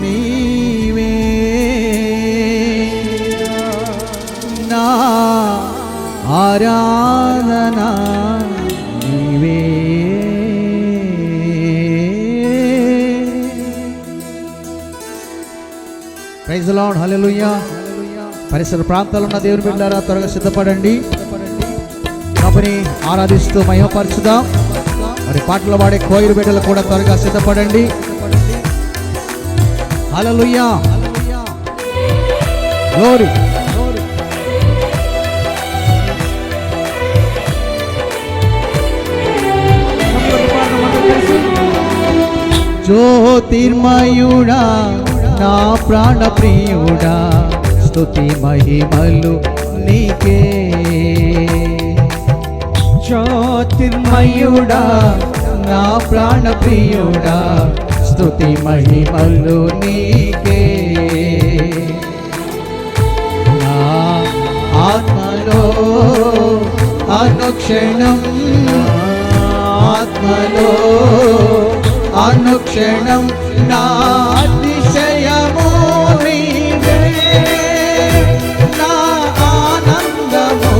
నీవే, నా ఆరాధన నీవే. ప్రైజ్ ది లార్డ్, హల్లెలూయా. పరిసర ప్రాంతాల్లో ఉన్న దేవుని బిడ్డలారా త్వరగా సిద్ధపడండి. ప్రభుని ఆరాధిస్తూ మహిమపరచుదాం. మరి పాటలు పాడే కోయిరు బిడ్డలు కూడా త్వరగా సిద్ధపడండి. హల్లెలూయా, గ్లోరీ. జ్యోతిర్మయుడా నా ప్రాణ ప్రియుడా, స్తుతి మహిమలు నీకే. జ్యోతిర్మయుడా నా ప్రాణ ప్రియుడా, స్తుతి మహిమలు నీకే. నా ఆత్మలో అనుక్షణం, ఆత్మలో అనుక్షణం నా అతిశయము నీవే, నా ఆనందము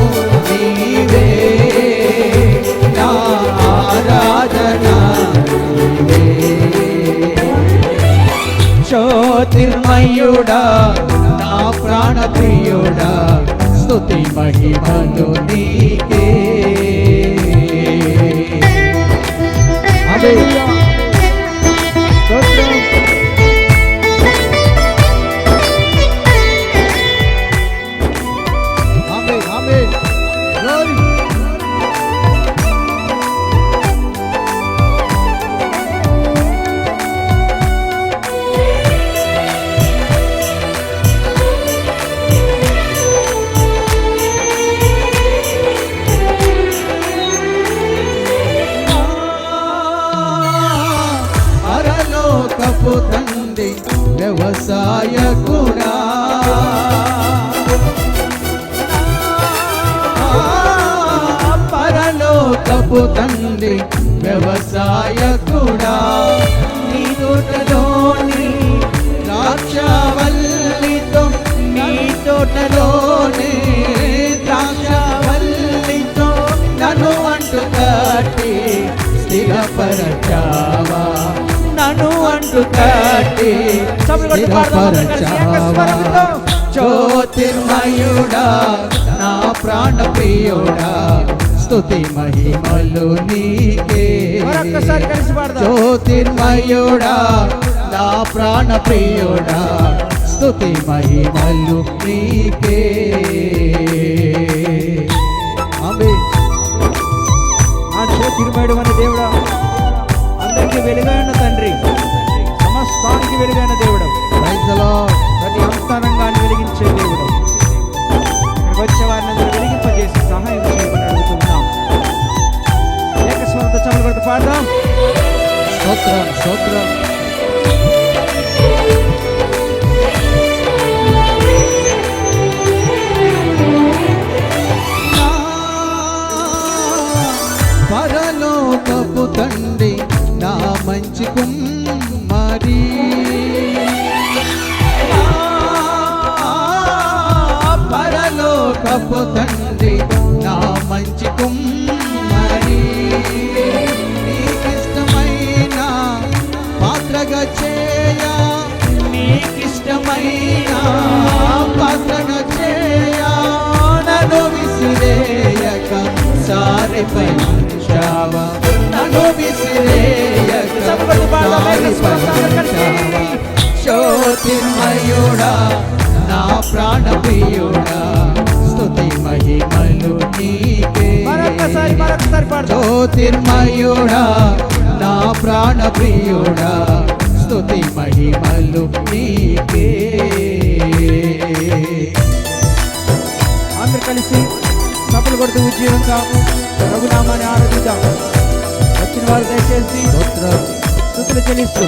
నీవే, నా ఆరాధన నీవే. జ్యోతిర్మయుడా నా ప్రాణ ప్రియుడా, స్తుతి మహిమలు నీకే. హల్లెలూయా. తండ్రి వ్యవసాయకుడా, పరలోకపు తండ్రి వ్యవసాయకుడా, నీ తోటలోని ద్రాక్షవల్లితో, నీ తోటలోని ద్రాక్షవల్లితో నన్ను అంటు కట్టి స్థిరపరచావా, నన్ను అంటు కట్టి స్థిరపరచావా. జ్యోతిర్మయుడా నా ప్రాణ ప్రియుడా, స్తుతి మహిమలు నీకే. జ్యోతిర్మయుడా నా ప్రాణ ప్రియుడా, స్తుతి మహిమలు నీకే. జ్యోతిర్మయుడు అనే దేవుడా, అందరికీ వెలుగైన తండ్రి, సమస్తానికి వెలుగైన దేవుడు, ప్రతి అంతరంగాన్ని వెలిగించే దేవుడు, ఇక్కడికి వచ్చే వారిని అందరూ వెలిగింపజేసి సహాయం చేయమని అడుగుతున్నాం. ఏకస్వరంతో చప్పట్లు కొడుతూ పాడదాం. స్తోత్రం, స్తోత్రం. పరలోకపు తండ్రి నా మంచి కుమ్మరి, పరలోకపు తండ్రి నా మంచి కుమ్మరి, నీకిష్టమైన పాత్రగా చేయ, నీకిష్టమైన పాత్రగా చేయ, నన్ను విసిరేయక సారిపై ఉంచావా, నన్ను విసిరేయక జ్యోతిర్మయుడా నా ప్రాణ ప్రియుడా, స్తుతి మహిమలు నీకే. జ్యోతిర్మయుడా నా ప్రాణ ప్రియుడా, స్తుతి మహిమలు నీకే. అందరూ కలిసి చప్పట్లు కొడుతూ ఉజ్జీవంగా ప్రభునామాన్ని ఆరాధిద్దాం. వచ్చిన వారు దయచేసి స్తుతులు చెల్లిస్తూ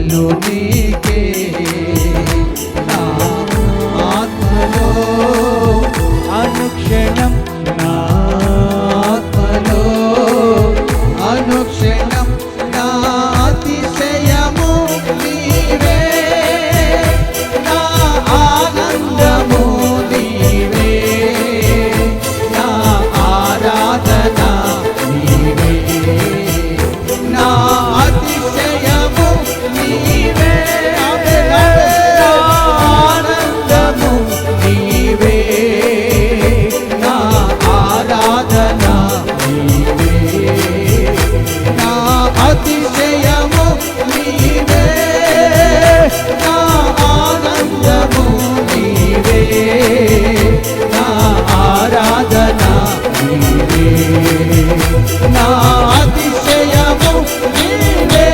స్తుతులు నీకే నా ఆత్మలో అనుక్షణం నా ఆత్మలో అనుక్షణం నా అతిశయము నీవే నా ఆనందము నీవే నా ఆరాధన నీవే నా అతిశయము నీవే నా ఆనందము నీవే నా ఆరాధన నీవే నా అతిశయము నీవే నా ఆనందము నీవే నా ఆరాధన నీవే నా అతిశయము నీవే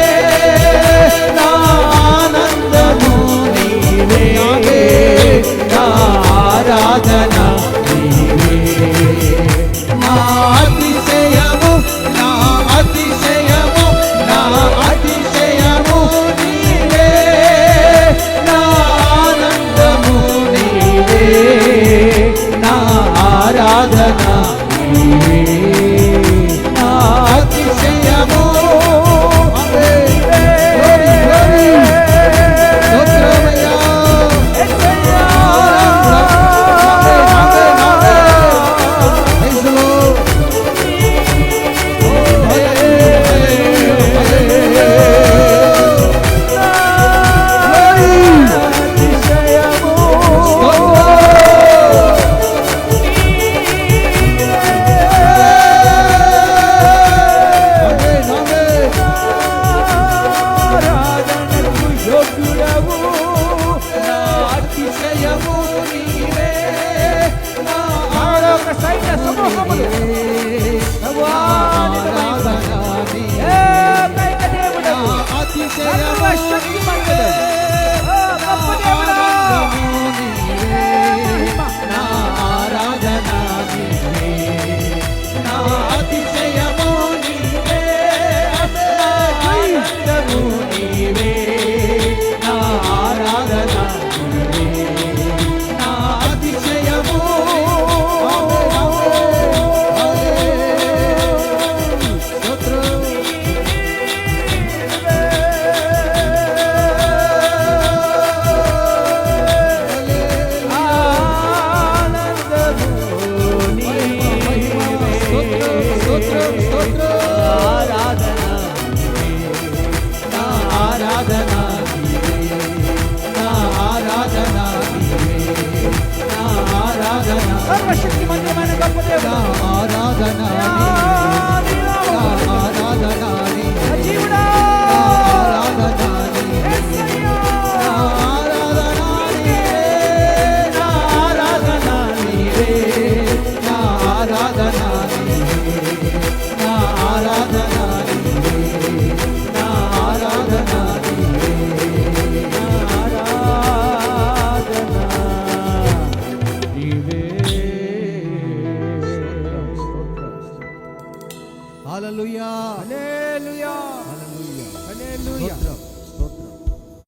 నా ఆనందము నీవే నా ఆరాధన నీవే నా అతిశయము నా అతిశయము నా అతిశయము నీవే నా ఆనందము నీవే నా ఆరాధన నీవే నా అతిశయము ఆరాధన